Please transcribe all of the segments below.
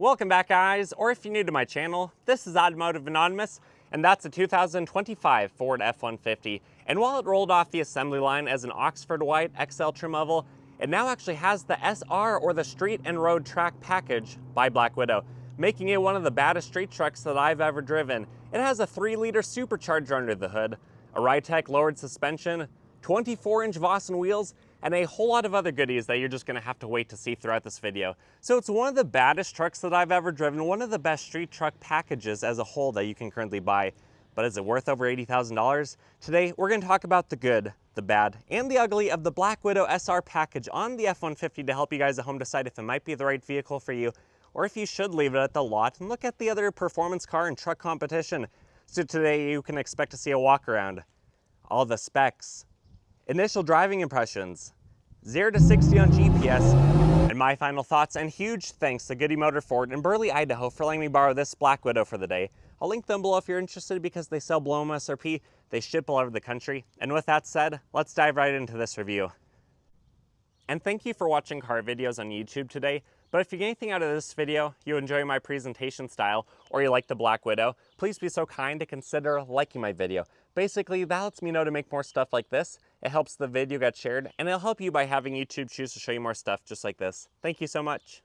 Welcome back, guys, or if you're new to my channel, this is Automotive Anonymous, and that's a 2025 Ford F-150. And while it rolled off the assembly line as an Oxford White XL trim level, it now actually has the SR, or the Street and Road Track package by Black Widow, making it one of the baddest street trucks that I've ever driven. It has a 3-liter supercharger under the hood, a Ritec lowered suspension, 24-inch Vossen wheels, and a whole lot of other goodies that you're just going to have to wait to see throughout this video. So it's one of the baddest trucks that I've ever driven, one of the best street truck packages as a whole that you can currently buy. But is it worth over $80,000? Today, we're going to talk about the good, the bad, and the ugly of the Black Widow SR package on the F-150 to help you guys at home decide if it might be the right vehicle for you, or if you should leave it at the lot and look at the other performance car and truck competition. So today, you can expect to see a walk around, all the specs, initial driving impressions, 0 to 60 on GPS, and my final thoughts. And huge thanks to Goody Motor Ford in Burley, Idaho for letting me borrow this Black Widow for the day. I'll link them below if you're interested because they sell below MSRP. They ship all over the country. And with that said, let's dive right into this review. And thank you for watching car videos on YouTube today. But if you get anything out of this video, you enjoy my presentation style, or you like the Black Widow, please be so kind to consider liking my video. Basically, that lets me know to make more stuff like this. It helps the video get shared, and it'll help you by having YouTube choose to show you more stuff just like this. Thank you so much.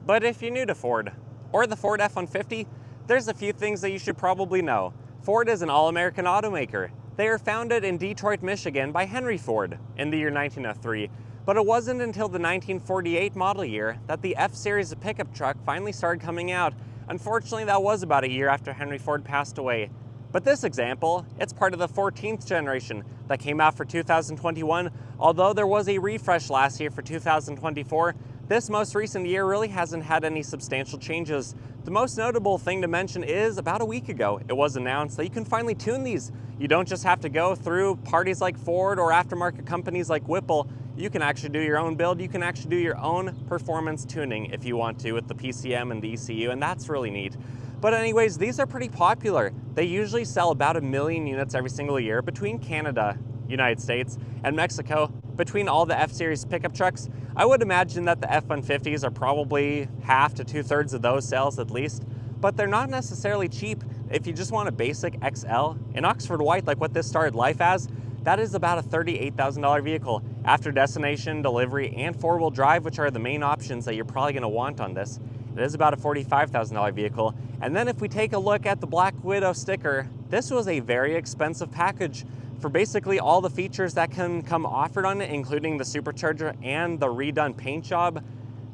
But if you're new to Ford, or the Ford F-150, there's a few things that you should probably know. Ford is an all-American automaker. They were founded in Detroit, Michigan by Henry Ford in the year 1903. But it wasn't until the 1948 model year that the F-Series of pickup truck finally started coming out. Unfortunately, that was about a year after Henry Ford passed away. But this example, it's part of the 14th generation that came out for 2021. Although there was a refresh last year for 2024, this most recent year really hasn't had any substantial changes. The most notable thing to mention is about a week ago, it was announced that you can finally tune these. You don't just have to go through parties like Ford or aftermarket companies like Whipple. You can actually do your own build. You can actually do your own performance tuning if you want to with the PCM and the ECU, and that's really neat. But anyways, these are pretty popular. They usually sell about 1 million units every single year between Canada, United States, and Mexico. Between all the F-Series pickup trucks, I would imagine that the F-150s are probably half to 2/3 of those sales at least, but they're not necessarily cheap. If you just want a basic XL, in Oxford White, like what this started life as, that is about a $38,000 vehicle. After destination, delivery, and 4-wheel drive, which are the main options that you're probably gonna want on this, it is about a $45,000 vehicle. And then if we take a look at the Black Widow sticker, this was a very expensive package for basically all the features that can come offered on it, including the supercharger and the redone paint job.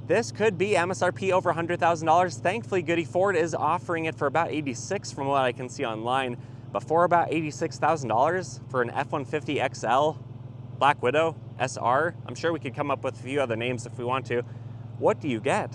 This could be MSRP over $100,000. Thankfully, Goody Ford is offering it for about $86,000 from what I can see online. But for about $86,000 for an F-150 XL, Black Widow, SR, I'm sure we could come up with a few other names if we want to. What do you get?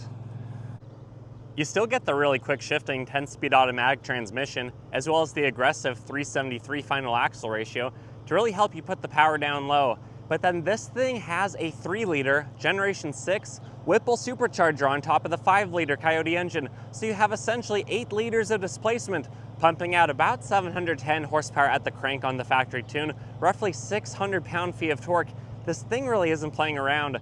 You still get the really quick shifting 10-speed automatic transmission, as well as the aggressive 373 final axle ratio to really help you put the power down low. But then this thing has a 3-liter Generation 6 Whipple Supercharger on top of the 5-liter Coyote engine. So you have essentially 8 liters of displacement, pumping out about 710 horsepower at the crank on the factory tune, roughly 600 pound-feet of torque. This thing really isn't playing around.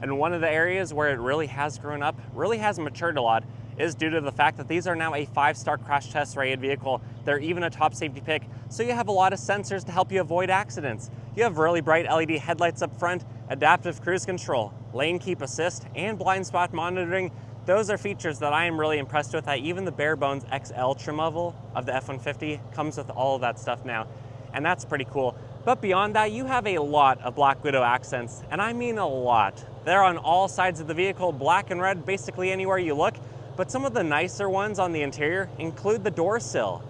And one of the areas where it really has grown up, really has matured a lot, is due to the fact that these are now a 5-star crash test rated vehicle. They're even a top safety pick, so you have a lot of sensors to help you avoid accidents. You have really bright LED headlights up front, adaptive cruise control, lane keep assist, and blind spot monitoring. Those are features that I am really impressed with. That even the bare bones XL trim level of the F-150 comes with all of that stuff now, and that's pretty cool. But beyond that, you have a lot of Black Widow accents, and I mean a lot. They're on all sides of the vehicle, black and red, basically anywhere you look. But some of the nicer ones on the interior include the door sill,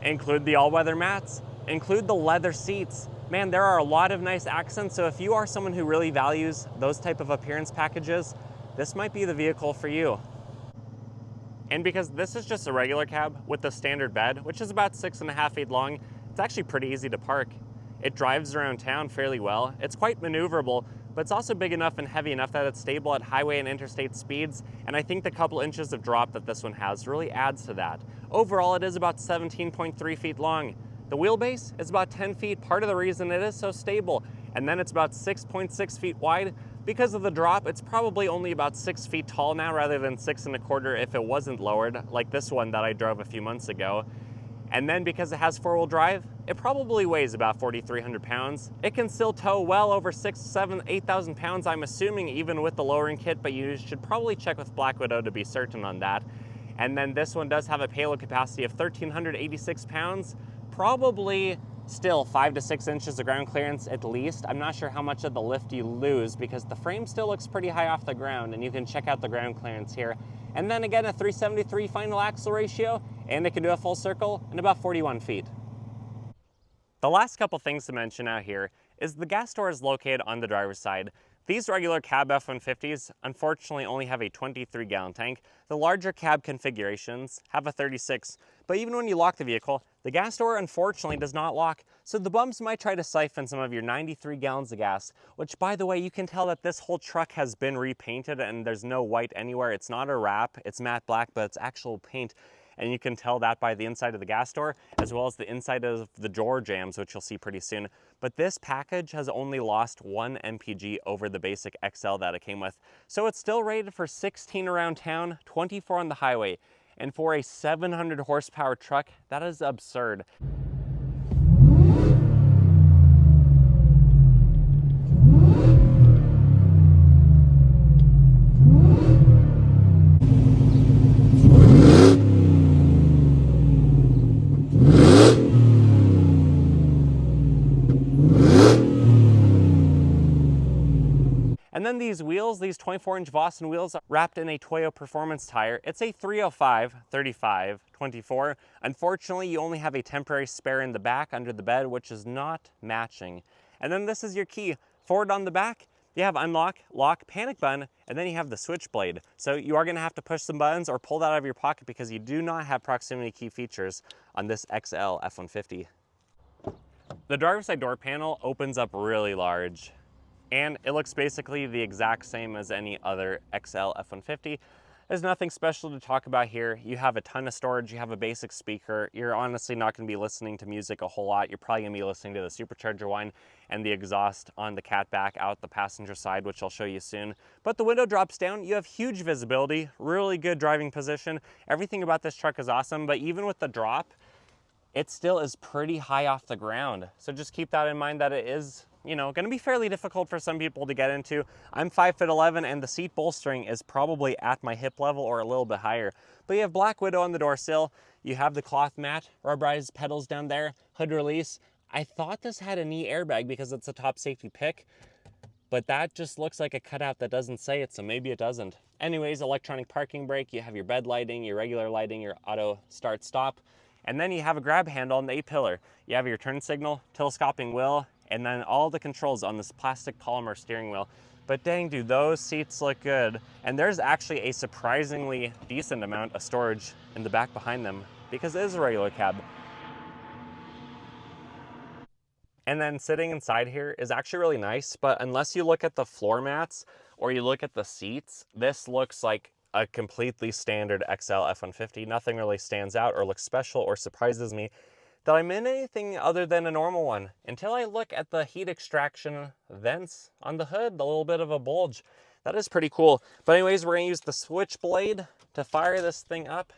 include the all-weather mats, include the leather seats. Man, there are a lot of nice accents, so if you are someone who really values those type of appearance packages, this might be the vehicle for you. And because this is just a regular cab with the standard bed, which is about 6.5 feet long, it's actually pretty easy to park. It drives around town fairly well. It's quite maneuverable, but it's also big enough and heavy enough that it's stable at highway and interstate speeds, and I think the couple inches of drop that this one has really adds to that. Overall, it is about 17.3 feet long. The wheelbase is about 10 feet, part of the reason it is so stable. And then it's about 6.6 feet wide. Because of the drop, it's probably only about 6 feet tall now rather than 6.25 if it wasn't lowered, like this one that I drove a few months ago. And then because it has four-wheel drive, it probably weighs about 4,300 pounds. It can still tow well over 6,000, 7,000, 8,000 pounds, I'm assuming, even with the lowering kit, but you should probably check with Black Widow to be certain on that. And then this one does have a payload capacity of 1,386 pounds, probably still 5 to 6 inches of ground clearance at least. I'm not sure how much of the lift you lose because the frame still looks pretty high off the ground, and you can check out the ground clearance here. And then again, a 373 final axle ratio, and it can do a full circle in about 41 feet. The last couple things to mention out here is the gas door is located on the driver's side. These regular cab F-150s unfortunately only have a 23-gallon tank. The larger cab configurations have a 36, but even when you lock the vehicle, the gas door unfortunately does not lock, so the bums might try to siphon some of your 93 gallons of gas, which, by the way, you can tell that this whole truck has been repainted and there's no white anywhere. It's not a wrap, it's matte black, but it's actual paint. And you can tell that by the inside of the gas door, as well as the inside of the drawer jambs, which you'll see pretty soon. But this package has only lost 1 mpg over the basic XL that it came with. So it's still rated for 16 around town, 24 on the highway. And for a 700 horsepower truck, that is absurd. And then these wheels, these 24-inch Vossen wheels wrapped in a Toyo Performance tire. It's a 305, 35, 24. Unfortunately, you only have a temporary spare in the back under the bed, which is not matching. And then this is your key. Forward on the back, you have unlock, lock, panic button, and then you have the switchblade. So you are gonna have to push some buttons or pull that out of your pocket because you do not have proximity key features on this XL F-150. The driver's side door panel opens up really large, and it looks basically the exact same as any other XL F-150. There's nothing special to talk about here. You have a ton of storage, you have a basic speaker. You're honestly not gonna be listening to music a whole lot. You're probably gonna be listening to the Supercharger whine and the exhaust on the catback out the passenger side, which I'll show you soon. But the window drops down. You have huge visibility, really good driving position. Everything about this truck is awesome, but even with the drop, it still is pretty high off the ground. So just keep that in mind that it is, you know, gonna be fairly difficult for some people to get into. I'm 5'11" and the seat bolstering is probably at my hip level or a little bit higher. But you have Black Widow on the door sill. You have the cloth mat, rubberized pedals down there, hood release. I thought this had a knee airbag because it's a top safety pick, but that just looks like a cutout that doesn't say it, so maybe it doesn't. Anyways, electronic parking brake, you have your bed lighting, your regular lighting, your auto start stop, and then you have a grab handle on the A-pillar. You have your turn signal, telescoping wheel, and then all the controls on this plastic polymer steering wheel. But dang, dude, those seats look good. And there's actually a surprisingly decent amount of storage in the back behind them because it is a regular cab. And then sitting inside here is actually really nice, but unless you look at the floor mats or you look at the seats, this looks like a completely standard XL F-150. Nothing really stands out or looks special or surprises me that I'm in anything other than a normal one until I look at the heat extraction vents on the hood, the little bit of a bulge. That is pretty cool. But anyways, we're gonna use the switchblade to fire this thing up.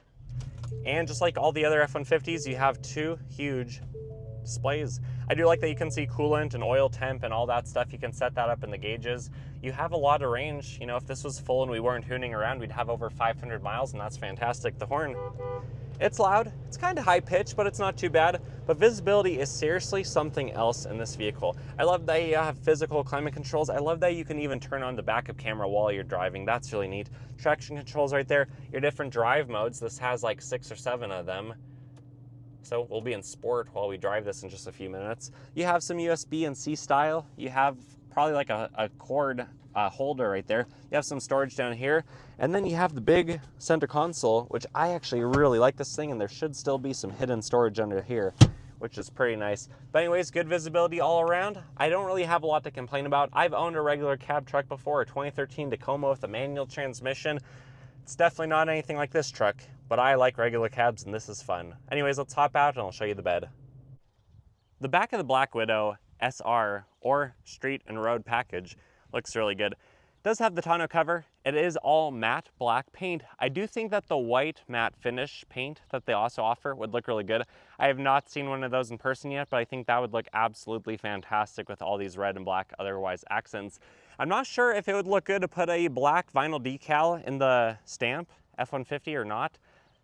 And just like all the other F-150s, you have two huge displays. I do like that you can see coolant and oil temp and all that stuff. You can set that up in the gauges. You have a lot of range. You know, if this was full and we weren't hooning around, we'd have over 500 miles, and that's fantastic. The horn, it's loud. It's kind of high pitched, but it's not too bad. But visibility is seriously something else in this vehicle. I love that you have physical climate controls. I love that you can even turn on the backup camera while you're driving. That's really neat. Traction controls right there. Your different drive modes. This has like 6 or 7 of them. So we'll be in sport while we drive this in just a few minutes. You have some USB and C style. You have probably like a cord holder right there. You have some storage down here. And then you have the big center console, which I actually really like this thing, and there should still be some hidden storage under here, which is pretty nice. But anyways, good visibility all around. I don't really have a lot to complain about. I've owned a regular cab truck before, a 2013 Tacoma with a manual transmission. It's definitely not anything like this truck, but I like regular cabs and this is fun. Anyways, let's hop out and I'll show you the bed. The back of the Black Widow SR or street and road package looks really good. It does have the tonneau cover. It is all matte black paint. I do think that the white matte finish paint that they also offer would look really good. I have not seen one of those in person yet, but I think that would look absolutely fantastic with all these red and black otherwise accents. I'm not sure if it would look good to put a black vinyl decal in the stamp F-150 or not,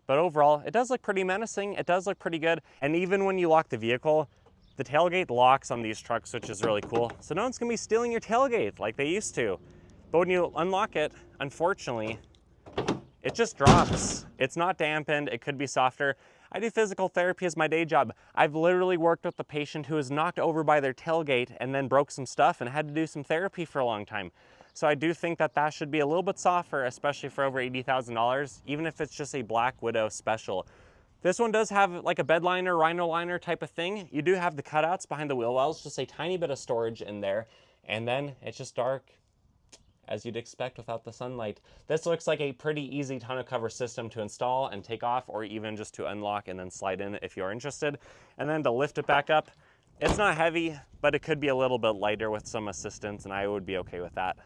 but overall it does look pretty menacing. It does look pretty good, and even when you lock the vehicle, the tailgate locks on these trucks, which is really cool. So no one's gonna be stealing your tailgate like they used to. But when you unlock it, unfortunately, it just drops. It's not dampened, it could be softer. I do physical therapy as my day job. I've literally worked with a patient who was knocked over by their tailgate and then broke some stuff and had to do some therapy for a long time. So I do think that that should be a little bit softer, especially for over $80,000, even if it's just a Black Widow special. This one does have like a bed liner, rhino liner type of thing. You do have the cutouts behind the wheel wells, just a tiny bit of storage in there. And then it's just dark, as you'd expect without the sunlight. This looks like a pretty easy tonneau cover system to install and take off, or even just to unlock and then slide in if you're interested. And then to lift it back up, it's not heavy, but it could be a little bit lighter with some assistance, and I would be okay with that.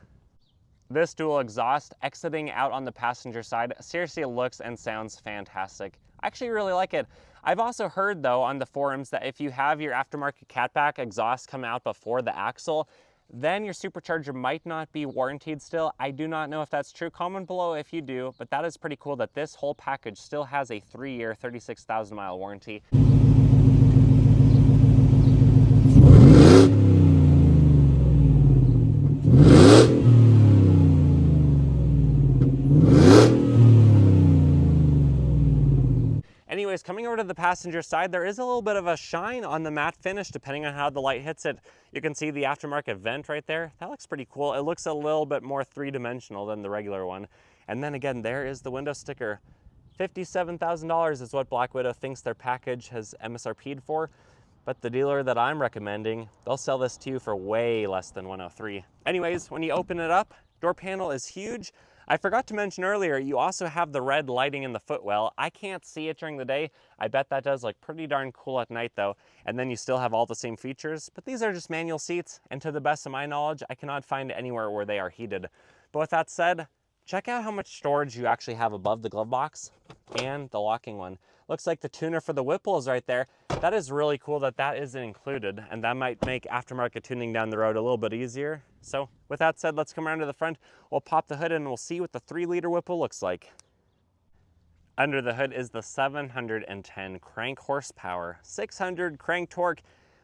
This dual exhaust exiting out on the passenger side seriously looks and sounds fantastic. I actually really like it. I've also heard though on the forums that if you have your aftermarket catback exhaust come out before the axle, then your Supercharger might not be warranted still. I do not know if that's true. Comment below if you do, but that is pretty cool that this whole package still has a 3-year, 36,000 mile warranty. Anyways, coming over to the passenger side, there is a little bit of a shine on the matte finish depending on how the light hits it. You can see the aftermarket vent right there. That looks pretty cool. It looks a little bit more three-dimensional than the regular one. And then again, there is the window sticker. $57,000 is what Black Widow thinks their package has MSRP'd for, but the dealer that I'm recommending, they'll sell this to you for way less than $103. Anyways, when you open it up, door panel is huge. I forgot to mention earlier, you also have the red lighting in the footwell. I can't see it during the day. I bet that does look pretty darn cool at night though. And then you still have all the same features, but these are just manual seats. And to the best of my knowledge, I cannot find anywhere where they are heated. But with that said, check out how much storage you actually have above the glove box and the locking one. Looks like the tuner for the Whipple is right there. That is really cool that that isn't included, and that might make aftermarket tuning down the road a little bit easier. So with that said, let's come around to the front. We'll pop the hood in and we'll see what the 3-liter Whipple looks like. Under the hood is the 710 crank horsepower, 600 crank torque,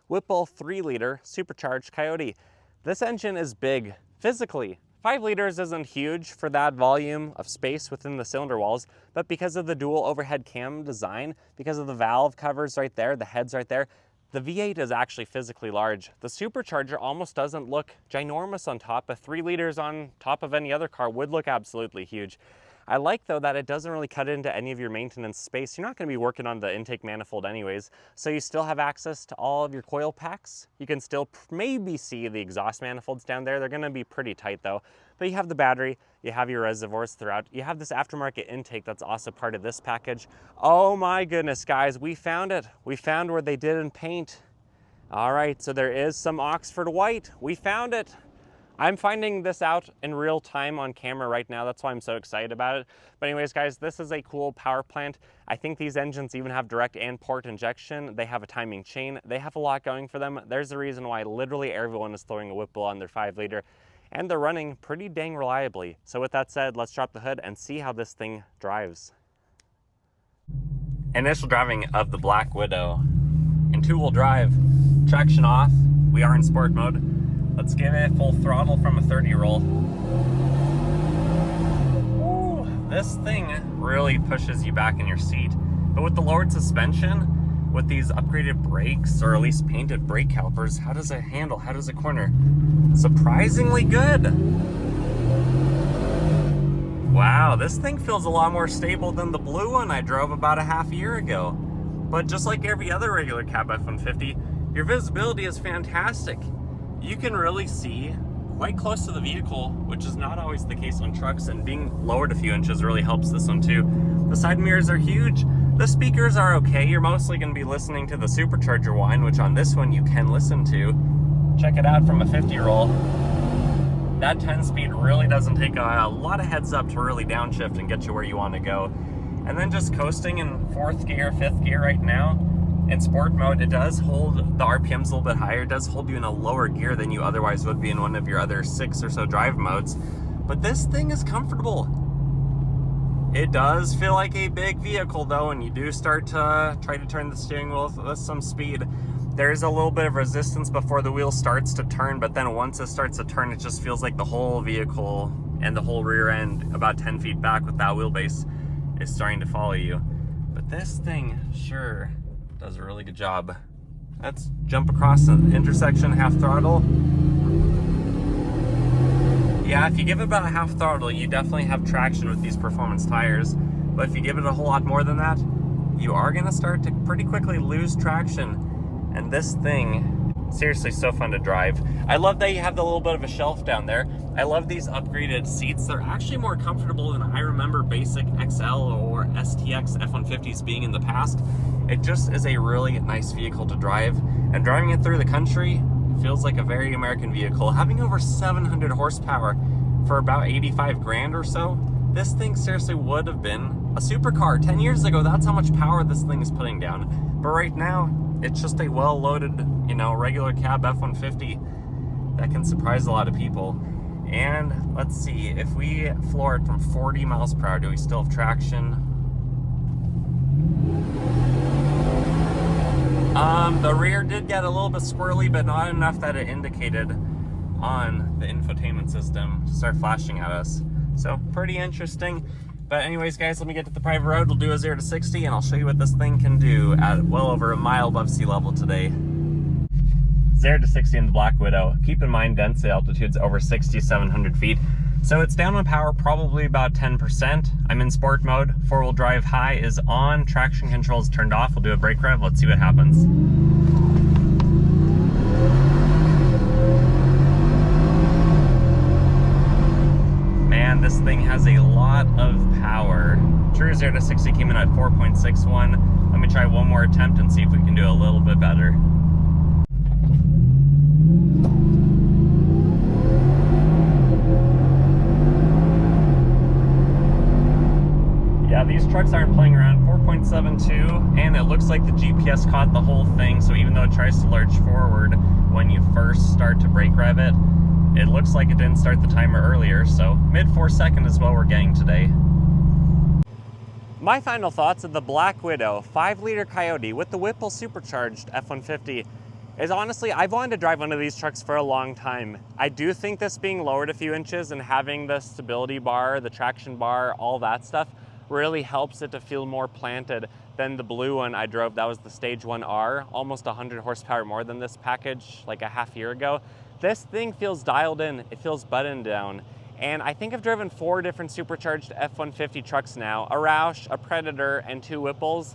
Whipple 3-liter supercharged Coyote. This engine is big physically. 5 liters isn't huge for that volume of space within the cylinder walls, but because of the dual overhead cam design, because of the valve covers right there, the heads right there, the V8 is actually physically large. The Supercharger almost doesn't look ginormous on top, but 3 liters on top of any other car would look absolutely huge. I like though that it doesn't really cut into any of your maintenance space. You're not going to be working on the intake manifold anyways, so you still have access to all of your coil packs. You can still maybe see the exhaust manifolds down there. They're going to be pretty tight though, but you have the battery, you have your reservoirs throughout, you have this aftermarket intake that's also part of this package. Oh my goodness guys, we found it. We found where they did in paint. All right, so there is some Oxford white. We found it. I'm finding this out in real time on camera right now. That's why I'm so excited about it. But anyways, guys, this is a cool power plant. I think these engines even have direct and port injection. They have a timing chain. They have a lot going for them. There's a reason why literally everyone is throwing a Whipple on their 5-liter, and they're running pretty dang reliably. So with that said, let's drop the hood and see how this thing drives. Initial driving of the Black Widow in 2-wheel drive, traction off. We are in sport mode. Let's give it full throttle from a 30 roll. Ooh, this thing really pushes you back in your seat. But with the lowered suspension, with these upgraded brakes, or at least painted brake calipers, how does it handle? How does it corner? Surprisingly good. Wow, this thing feels a lot more stable than the blue one I drove about a half year ago. But just like every other regular cab F-150, your visibility is fantastic. You can really see quite close to the vehicle, which is not always the case on trucks, and being lowered a few inches really helps this one too. The side mirrors are huge. The speakers are okay. You're mostly going to be listening to the Supercharger whine, which on this one you can listen to. Check it out from a 50 roll. That 10-speed really doesn't take a lot of heads up to really downshift and get you where you want to go. And then just coasting in 4th gear, 5th gear right now. In sport mode, it does hold the RPMs a little bit higher. It does hold you in a lower gear than you otherwise would be in one of your other 6 or so drive modes. But this thing is comfortable. It does feel like a big vehicle though, and you do start to try to turn the steering wheel with some speed. There's a little bit of resistance before the wheel starts to turn, but then once it starts to turn, it just feels like the whole vehicle and the whole rear end, about 10 feet back with that wheelbase, is starting to follow you. But this thing sure does a really good job. Let's jump across the intersection, half throttle. Yeah, if you give it about half throttle, you definitely have traction with these performance tires. But if you give it a whole lot more than that, you are gonna start to pretty quickly lose traction. And this thing, seriously so fun to drive. I love that you have the little bit of a shelf down there. I love these upgraded seats. They're actually more comfortable than I remember basic XL or STX F-150s being in the past. It just is a really nice vehicle to drive. And driving it through the country feels like a very American vehicle. Having over 700 horsepower for about 85 grand or so, this thing seriously would have been a supercar. 10 years ago, that's how much power this thing is putting down. But right now, it's just a well-loaded, regular cab F-150 that can surprise a lot of people. And let's see, if we floor it from 40 miles per hour, do we still have traction? The rear did get a little bit squirrely, but not enough that it indicated on the infotainment system to start flashing at us. So pretty interesting. But anyways, guys, let me get to the private road. We'll do a 0 to 60, and I'll show you what this thing can do at well over a mile above sea level today. 0 to 60 in the Black Widow. Keep in mind, density altitude's over 6,700 feet. So it's down on power probably about 10%. I'm in sport mode. 4-wheel drive high is on. Traction control is turned off. We'll do a brake rev. Let's see what happens. Man, this thing has a lot of power. True 0 to 60 came in at 4.61. Let me try one more attempt and see if we can do a little bit better. Yeah, these trucks aren't playing around. 4.72, and it looks like the GPS caught the whole thing, so even though it tries to lurch forward when you first start to brake rev it, it looks like it didn't start the timer earlier, so mid 4-second is what we're getting today. My final thoughts of the Black Widow 5-liter Coyote with the Whipple Supercharged F-150 is honestly, I've wanted to drive one of these trucks for a long time. I do think this being lowered a few inches and having the stability bar, the traction bar, all that stuff really helps it to feel more planted than the blue one I drove. That was the Stage 1R, almost 100 horsepower more than this package like a half year ago. This thing feels dialed in, it feels buttoned down. And I think I've driven 4 different supercharged F-150 trucks now, a Roush, a Predator, and 2 Whipples.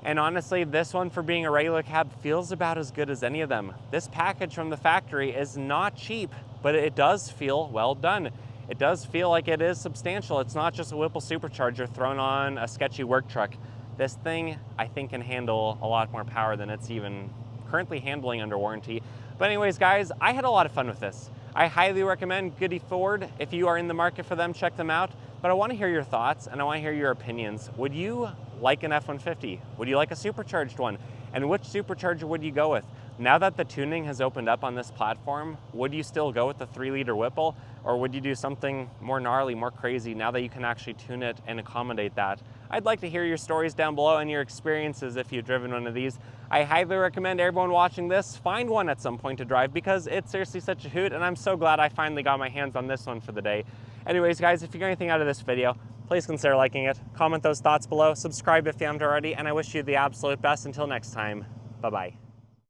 And honestly, this one for being a regular cab feels about as good as any of them. This package from the factory is not cheap, but it does feel well done. It does feel like it is substantial. It's not just a Whipple Supercharger thrown on a sketchy work truck. This thing, I think, can handle a lot more power than it's even currently handling under warranty. But anyways, guys, I had a lot of fun with this. I highly recommend Goody Ford. If you are in the market for them, check them out. But I want to hear your thoughts and I want to hear your opinions. Would you like an F-150? Would you like a supercharged one? And which supercharger would you go with? Now that the tuning has opened up on this platform, would you still go with the 3-liter Whipple, or would you do something more gnarly, more crazy now that you can actually tune it and accommodate that? I'd like to hear your stories down below and your experiences if you've driven one of these. I highly recommend everyone watching this find one at some point to drive because it's seriously such a hoot, and I'm so glad I finally got my hands on this one for the day. Anyways, guys, if you got anything out of this video, please consider liking it, comment those thoughts below, subscribe if you haven't already, and I wish you the absolute best. Until next time, bye-bye.